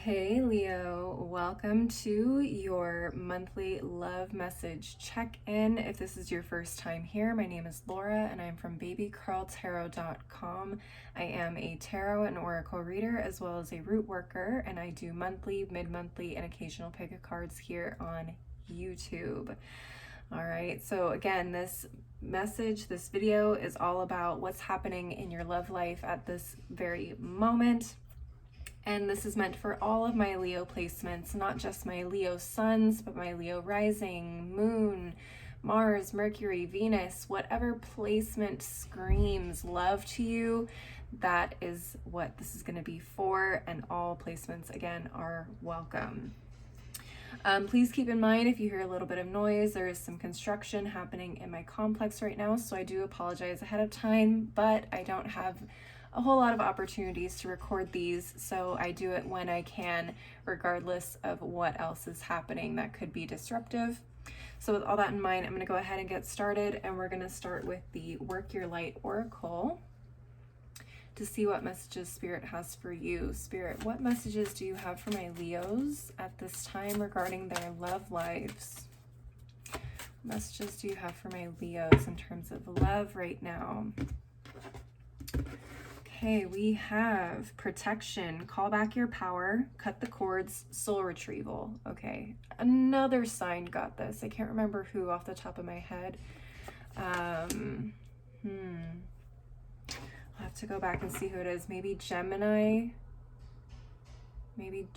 Hey Leo, welcome to your monthly love message check-in. If this is your first time here, my name is Laura and I'm from babycurltarot.com. I am a tarot and oracle reader as well as a root worker, and I do monthly, mid-monthly, and occasional pick of cards here on YouTube. All right, so again, this video is all about what's happening in your love life at this very moment. And this is meant for all of my Leo placements, not just my Leo suns, but my Leo rising, moon, Mars, Mercury, Venus, whatever placement screams love to you, that is what this is going to be for. And all placements, again, are welcome. Please keep in mind, if you hear a little bit of noise, there is some construction happening in my complex right now, so I do apologize ahead of time, but I don't have a whole lot of opportunities to record these, so I do it when I can, regardless of what else is happening that could be disruptive. So with all that in mind, I'm going to go ahead and get started, and we're going to start with the Work Your Light Oracle to see what messages Spirit has for you. Spirit, what messages do you have for my Leos at this time regarding their love lives? What messages do you have for my Leos in terms of love right now? Okay, we have protection, call back your power, cut the cords, soul retrieval. Okay, another sign got this. I can't remember who off the top of my head. I'll have to go back and see who it is. Maybe Gemini. Yeah,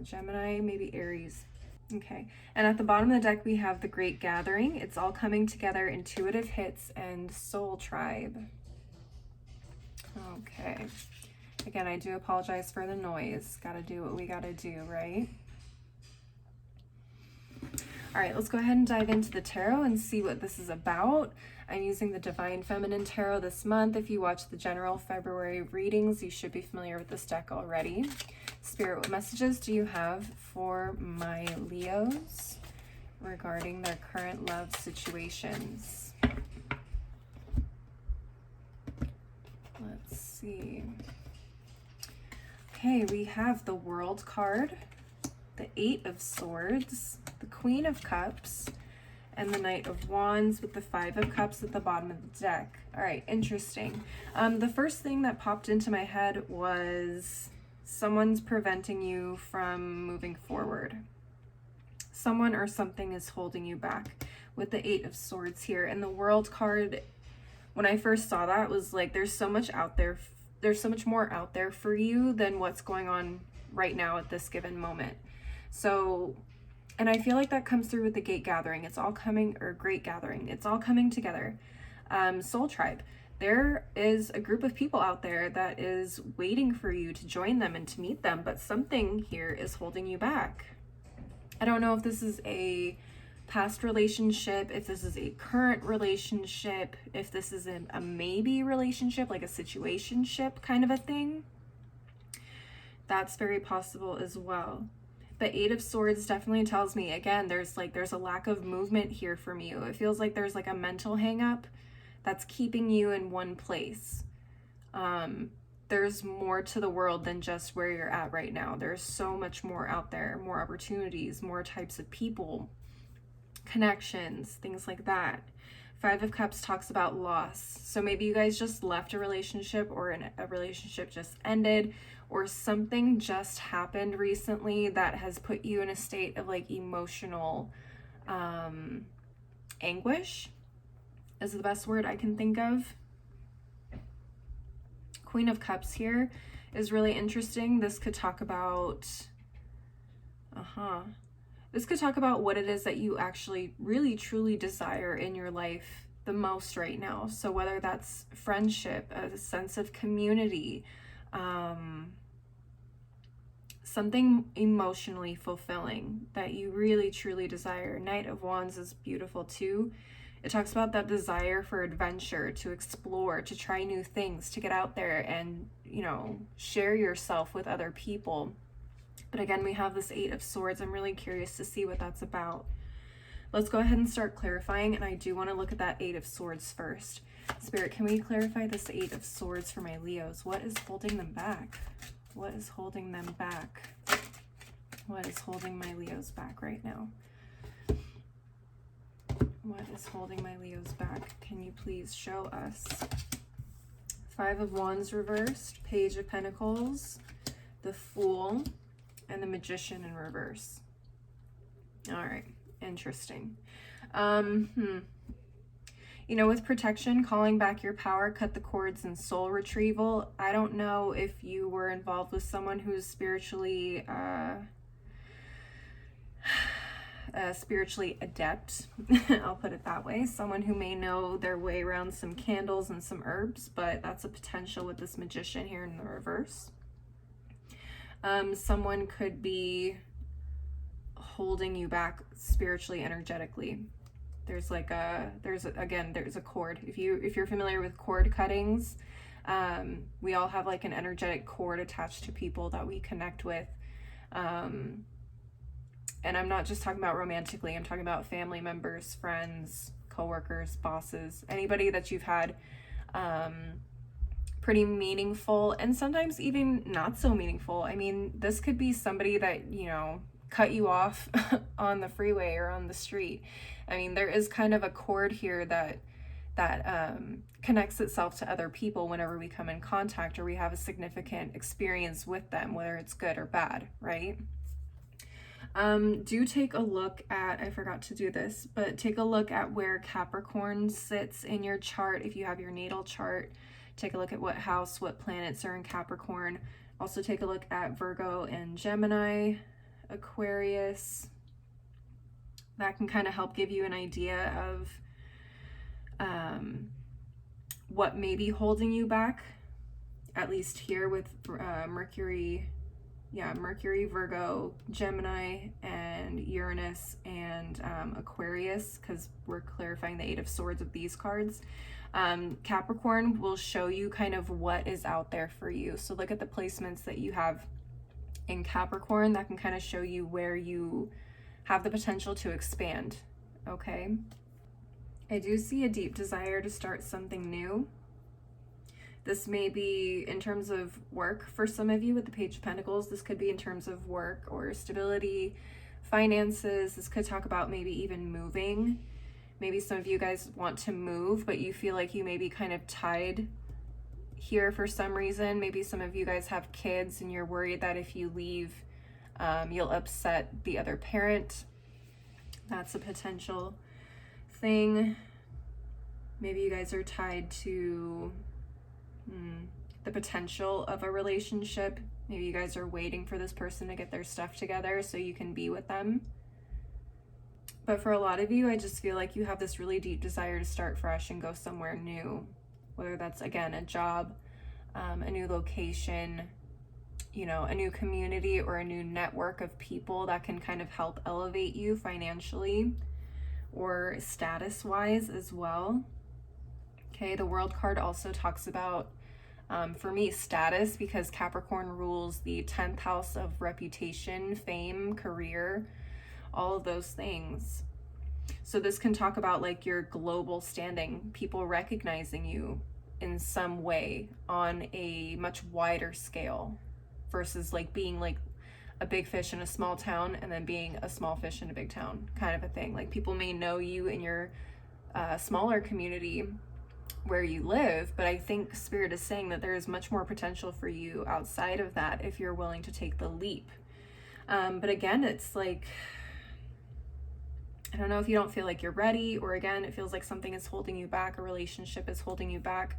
Gemini, maybe Aries. Okay, and at the bottom of the deck, we have the Great Gathering. It's all coming together, intuitive hits, and Soul Tribe. Okay, again, I do apologize for the noise. Gotta do what we gotta do, right? All right, let's go ahead and dive into the tarot and see what this is about. I'm using the Divine Feminine Tarot this month. If you watch the general February readings, you should be familiar with this deck already. Spirit, what messages do you have for my Leos regarding their current love situations? Let's see. Okay, we have the World card, the Eight of Swords, the Queen of Cups, and the Knight of Wands with the Five of Cups at the bottom of the deck. All right, interesting. The first thing that popped into my head was someone's preventing you from moving forward. Someone or something is holding you back with the Eight of Swords here. And the World card, when I first saw that, was like, there's so much out there. There's so much more out there for you than what's going on right now at this given moment. So, and I feel like that comes through with the Great Gathering. It's all coming together. Soul Tribe. There is a group of people out there that is waiting for you to join them and to meet them, but something here is holding you back. I don't know if this is a past relationship, if this is a current relationship, if this is a maybe relationship, like a situationship kind of a thing. That's very possible as well. The Eight of Swords definitely tells me, again, there's a lack of movement here from you. It feels like there's like a mental hang up that's keeping you in one place. There's more to the world than just where you're at right now. There's so much more out there, more opportunities, more types of people, connections, things like that. Five of Cups talks about loss. So maybe you guys just left a relationship, or a relationship just ended, or something just happened recently that has put you in a state of like emotional anguish is the best word I can think of. Queen of Cups here is really interesting. This could talk about what it is that you actually really truly desire in your life the most right now. So whether that's friendship, a sense of community, something emotionally fulfilling that you really truly desire. Knight of Wands is beautiful too. It talks about that desire for adventure, to explore, to try new things, to get out there and, share yourself with other people. But again, we have this Eight of Swords. I'm really curious to see what that's about. Let's go ahead and start clarifying, and I do want to look at that Eight of Swords first. Spirit, can we clarify this Eight of Swords for my Leos? What is holding them back? What is holding them back? What is holding my Leos back right now? What is holding my Leos back? Can you please show us? Five of Wands reversed, Page of Pentacles, the Fool, and the Magician in reverse. All right, interesting. You know, with protection, calling back your power, cut the cords, and soul retrieval, I don't know if you were involved with someone who's spiritually adept. I'll put it that way. Someone who may know their way around some candles and some herbs, but that's a potential with this Magician here in the reverse. Someone could be holding you back spiritually, energetically. There's like there's a cord. If you're familiar with cord cuttings, we all have like an energetic cord attached to people that we connect with. And I'm not just talking about romantically, I'm talking about family members, friends, coworkers, bosses, anybody that you've had pretty meaningful and sometimes even not so meaningful. I mean, this could be somebody that, you know, cut you off on the freeway or on the street. I mean, there is kind of a cord here that connects itself to other people whenever we come in contact or we have a significant experience with them, whether it's good or bad, right? Do take a look at, I forgot to do this, but take a look at where Capricorn sits in your chart. If you have your natal chart, take a look at what house, what planets are in Capricorn. Also take a look at Virgo and Gemini, Aquarius. That can kind of help give you an idea of what may be holding you back, at least here with Mercury, Virgo, Gemini, and Uranus, and Aquarius, because we're clarifying the Eight of Swords with these cards. Capricorn will show you kind of what is out there for you. So look at the placements that you have in Capricorn. That can kind of show you where you have the potential to expand, okay? I do see a deep desire to start something new. This may be in terms of work for some of you with the Page of Pentacles. This could be in terms of work or stability, finances. This could talk about maybe even moving. Maybe some of you guys want to move, but you feel like you may be kind of tied here for some reason. Maybe some of you guys have kids and you're worried that if you leave, you'll upset the other parent. That's a potential thing. Maybe you guys are tied to the potential of a relationship. Maybe you guys are waiting for this person to get their stuff together so you can be with them. But for a lot of you, I just feel like you have this really deep desire to start fresh and go somewhere new, whether that's, again, a job, a new location, you know, a new community or a new network of people that can kind of help elevate you financially or status-wise as well. Okay, the World card also talks about, for me, status, because Capricorn rules the 10th house of reputation, fame, career, all of those things. So this can talk about like your global standing, people recognizing you in some way on a much wider scale versus like being like a big fish in a small town and then being a small fish in a big town kind of a thing. Like people may know you in your smaller community where you live, but I think Spirit is saying that there is much more potential for you outside of that if you're willing to take the leap. But again, it's like, I don't know if you don't feel like you're ready, or again, it feels like something is holding you back, a relationship is holding you back.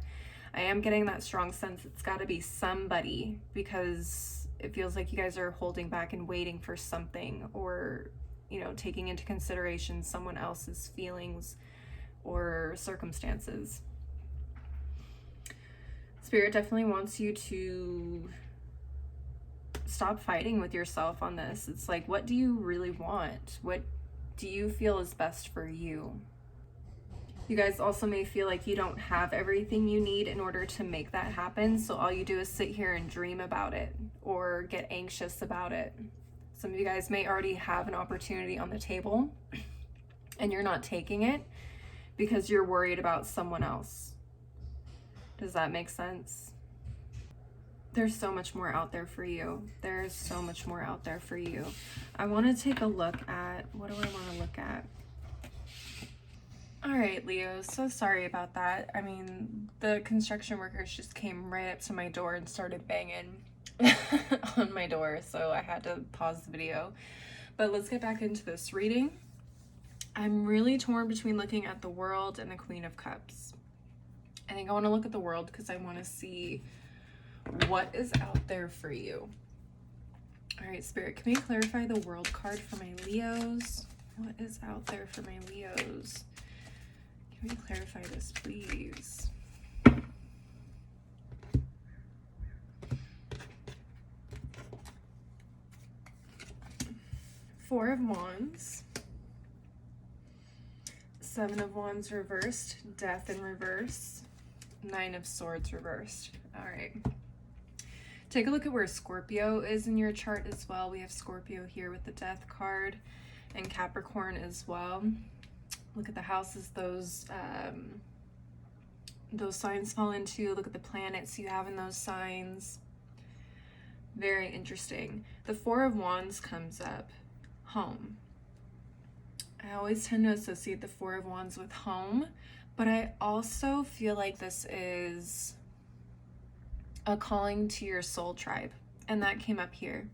I am getting that strong sense it's got to be somebody, because it feels like you guys are holding back and waiting for something, or, you know, taking into consideration someone else's feelings or circumstances. Spirit definitely wants you to stop fighting with yourself on this. It's like, what do you really want? What do you feel is best for you? You guys also may feel like you don't have everything you need in order to make that happen. So all you do is sit here and dream about it or get anxious about it. Some of you guys may already have an opportunity on the table and you're not taking it because you're worried about someone else. Does that make sense? There's so much more out there for you. There's so much more out there for you. I want to take a look at, what do I want to look at? All right, Leo, so sorry about that. I mean, the construction workers just came right up to my door and started banging on my door, so I had to pause the video. But let's get back into this reading. I'm really torn between looking at the World and the Queen of Cups. I think I want to look at the World because I want to see what is out there for you. All right, Spirit, can we clarify the World card for my Leos? What is out there for my Leos? Can we clarify this, please? Four of Wands. Seven of Wands reversed. Death in reverse. Nine of Swords reversed. All right. Take a look at where Scorpio is in your chart as well. We have Scorpio here with the Death card and Capricorn as well. Look at the houses those signs fall into. Look at the planets you have in those signs. Very interesting. The Four of Wands comes up. Home. I always tend to associate the Four of Wands with home, but I also feel like this is a calling to your soul tribe, and that came up here.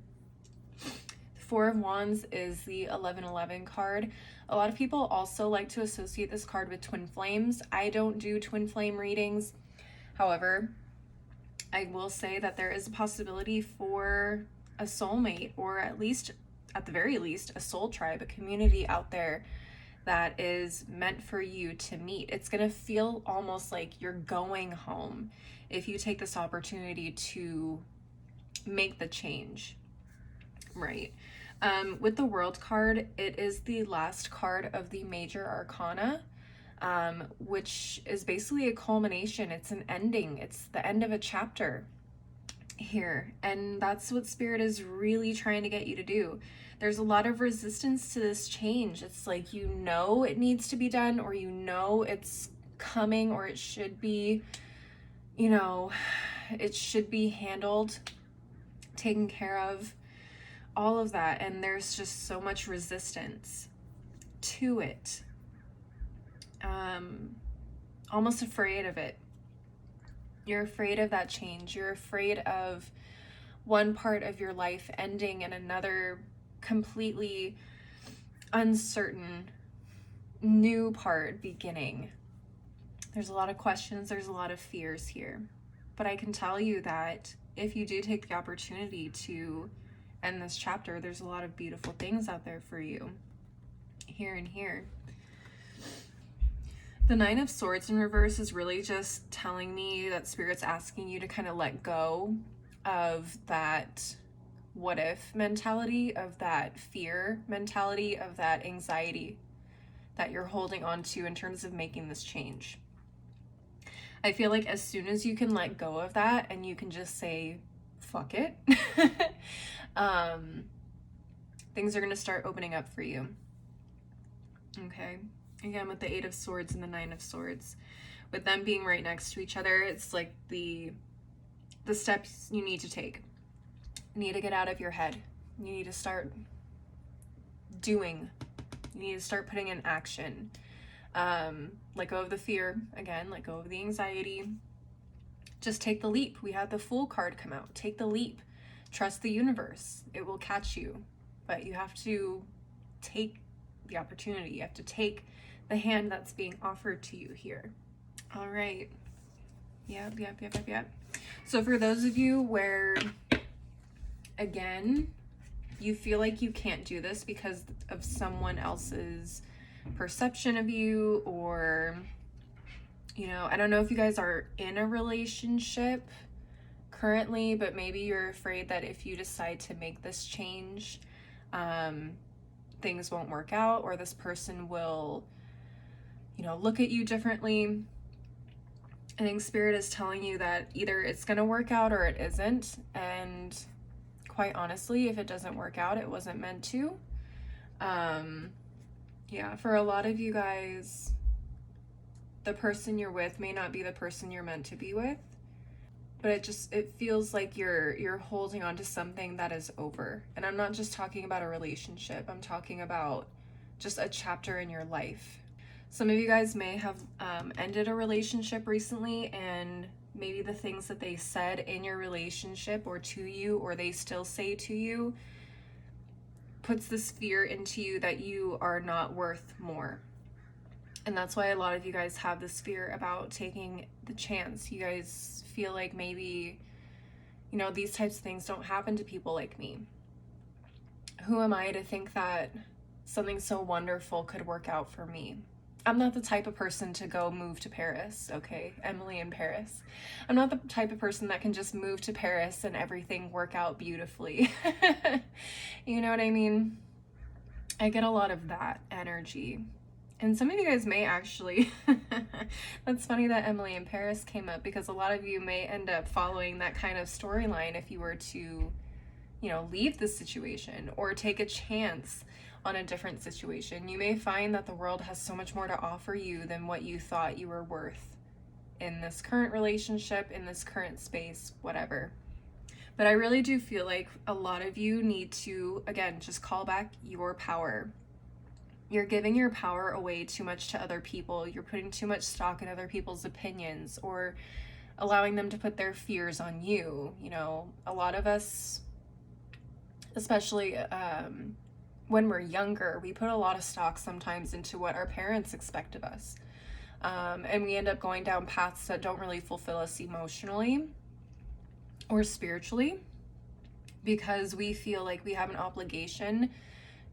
Four of Wands is the 1111 card. A lot of people also like to associate this card with twin flames. I don't do twin flame readings. However, I will say that there is a possibility for a soulmate, or at the very least, a soul tribe, a community out there that is meant for you to meet. It's going to feel almost like you're going home if you take this opportunity to make the change, right? With the World card, it is the last card of the major arcana, which is basically a culmination. It's an ending. It's the end of a chapter here. And that's what Spirit is really trying to get you to do. There's a lot of resistance to this change. It's like, you know, it needs to be done, or you know it's coming, or it should be, you know, it should be handled, taken care of, all of that. And there's just so much resistance to it. Almost afraid of it. You're afraid of that change. You're afraid of one part of your life ending and another completely uncertain new part beginning. There's a lot of questions. There's a lot of fears here. But I can tell you that if you do take the opportunity to end this chapter, there's a lot of beautiful things out there for you here and here. The Nine of Swords in reverse is really just telling me that Spirit's asking you to kind of let go of that what if mentality, of that fear mentality, of that anxiety that you're holding on to in terms of making this change. I feel like as soon as you can let go of that and you can just say, fuck it, things are going to start opening up for you. Okay. Again, with the Eight of Swords and the Nine of Swords, with them being right next to each other, it's like the steps you need to take. You need to get out of your head. You need to start doing. You need to start putting in action. Let go of the fear. Again, let go of the anxiety. Just take the leap. We had the Fool card come out. Take the leap. Trust the universe. It will catch you. But you have to take the opportunity. You have to take the hand that's being offered to you here. All right. Yep. So for those of you where, again, you feel like you can't do this because of someone else's perception of you, or, you know, I don't know if you guys are in a relationship currently, but maybe you're afraid that if you decide to make this change, things won't work out, or this person will, you know, look at you differently. I think Spirit is telling you that either it's going to work out or it isn't. And quite honestly, if it doesn't work out, it wasn't meant to. Yeah, for a lot of you guys, the person you're with may not be the person you're meant to be with. but it feels like you're holding on to something that is over. And I'm not just talking about a relationship. I'm talking about just a chapter in your life. Some of you guys may have ended a relationship recently, and maybe the things that they said in your relationship or to you, or they still say to you, puts this fear into you that you are not worth more. And that's why a lot of you guys have this fear about taking the chance. You guys feel like maybe, you know, these types of things don't happen to people like me. Who am I to think that something so wonderful could work out for me? I'm not the type of person to go move to Paris, okay? Emily in Paris. I'm not the type of person that can just move to Paris and everything work out beautifully. You know what I mean? I get a lot of that energy. And some of you guys may actually, that's funny that Emily in Paris came up, because a lot of you may end up following that kind of storyline if you were to, you know, leave the situation or take a chance on a different situation. You may find that the world has so much more to offer you than what you thought you were worth in this current relationship, in this current space, whatever. But I really do feel like a lot of you need to, again, just call back your power. You're giving your power away too much to other people. You're putting too much stock in other people's opinions, or allowing them to put their fears on you. You know, a lot of us, especially when we're younger, we put a lot of stock sometimes into what our parents expect of us. And we end up going down paths that don't really fulfill us emotionally or spiritually, because we feel like we have an obligation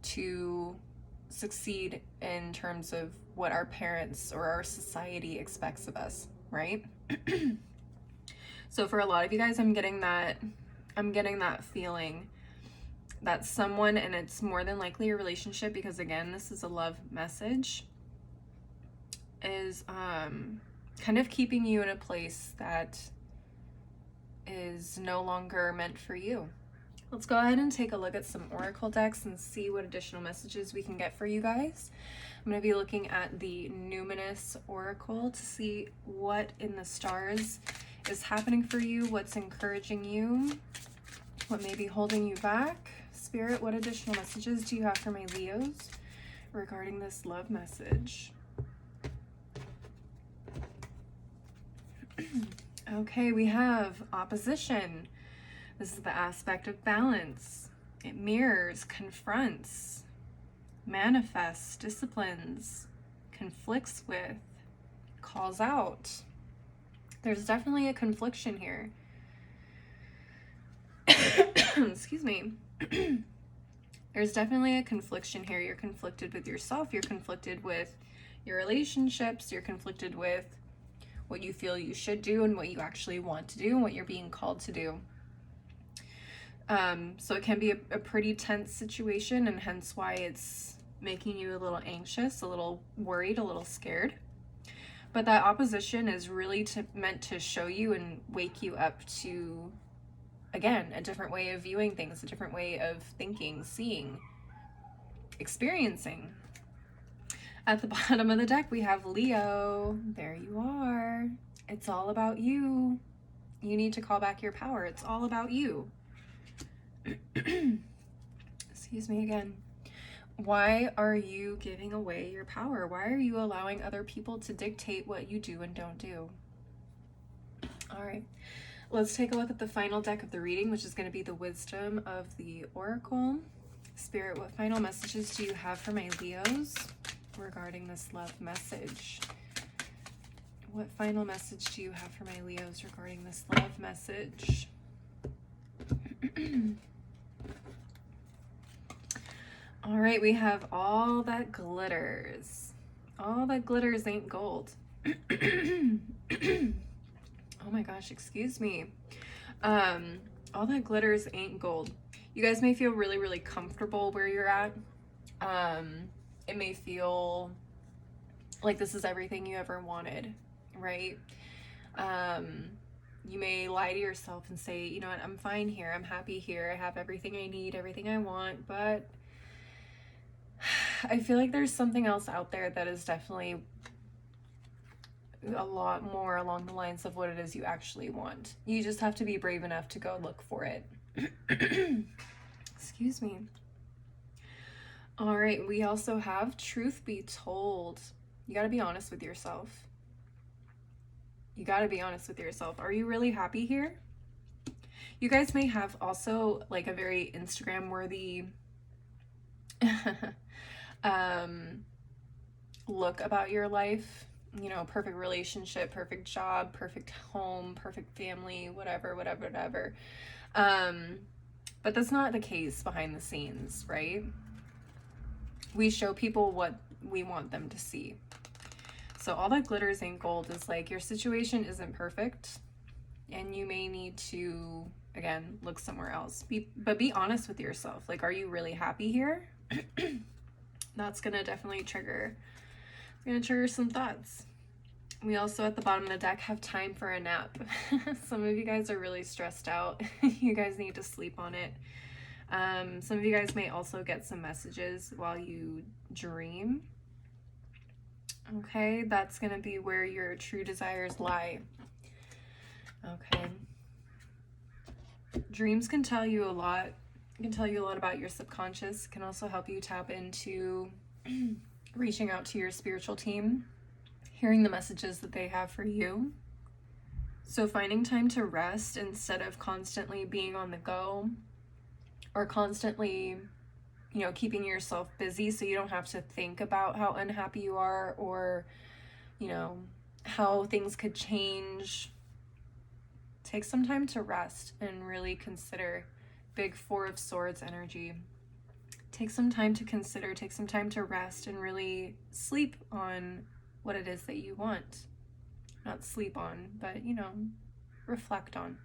to succeed in terms of what our parents or our society expects of us, right? So for a lot of you guys, I'm getting that feeling that someone, and it's more than likely a relationship, because again, this is a love message, is kind of keeping you in a place that is no longer meant for you. Let's go ahead and take a look at some oracle decks and see what additional messages we can get for you guys. I'm going to be looking at the Numinous Oracle to see what in the stars is happening for you, what's encouraging you, what may be holding you back. Spirit, what additional messages do you have for my Leos regarding this love message? Okay, we have opposition. This is the aspect of balance. It mirrors, confronts, manifests, disciplines, conflicts with, calls out. There's definitely a confliction here. Excuse me. There's definitely a confliction here. You're conflicted with yourself. You're conflicted with your relationships. You're conflicted with what you feel you should do and what you actually want to do and what you're being called to do. So it can be a pretty tense situation, and hence why it's making you a little anxious, a little worried, a little scared. But that opposition is really meant to show you and wake you up to, again, a different way of viewing things, a different way of thinking, seeing, experiencing. At the bottom of the deck, we have Leo. There you are. It's all about you. You need to call back your power. It's all about you. Excuse me again. Why are you giving away your power? Why are you allowing other people to dictate what you do and don't do? All right, let's take a look at the final deck of the reading, which is going to be the Wisdom of the Oracle. Spirit, what final messages do you have for my Leos regarding this love message? What final message do you have for my Leos regarding this love message? All right, we have all that glitters. All that glitters ain't gold. Oh my gosh, excuse me. All that glitters ain't gold. You guys may feel really, really comfortable where you're at. It may feel like this is everything you ever wanted, right? You may lie to yourself and say, you know what, I'm fine here. I'm happy here. I have everything I need, everything I want, but I feel like there's something else out there that is definitely a lot more along the lines of what it is you actually want. You just have to be brave enough to go look for it. Excuse me. All right, we also have truth be told. You got to be honest with yourself. You got to be honest with yourself. Are you really happy here? You guys may have also like a very Instagram worthy look about your life, you know, perfect relationship, perfect job, perfect home, perfect family, whatever. But that's not the case behind the scenes, right? We show people what we want them to see. So all that glitters ain't gold is like your situation isn't perfect and you may need to, again, look somewhere else. But be honest with yourself. Like, are you really happy here? That's gonna definitely trigger some thoughts. We also at the bottom of the deck have time for a nap. Some of you guys are really stressed out. You guys need to sleep on it. Some of you guys may also get some messages while you dream. Okay, that's gonna be where your true desires lie. Okay. Dreams can tell you a lot. It can tell you a lot about your subconscious. It can also help you tap into reaching out to your spiritual team, hearing the messages that they have for you. So finding time to rest instead of constantly being on the go or constantly, you know, keeping yourself busy so you don't have to think about how unhappy you are or, you know, how things could change. Take some time to rest and really consider big Four of Swords energy. Take some time to consider, take some time to rest and really sleep on what it is that you want. Not sleep on, but, you know, reflect on.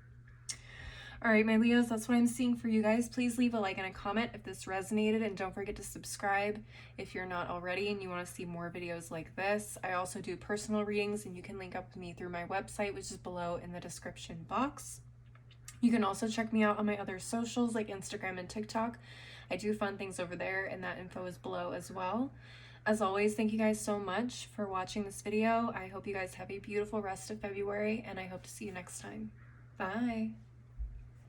All right, my Leos, that's what I'm seeing for you guys. Please leave a like and a comment if this resonated, and don't forget to subscribe if you're not already and you want to see more videos like this. I also do personal readings, and you can link up with me through my website, which is below in the description box. You can also check me out on my other socials like Instagram and TikTok. I do fun things over there, and that info is below as well. As always, thank you guys so much for watching this video. I hope you guys have a beautiful rest of February, and I hope to see you next time. Bye.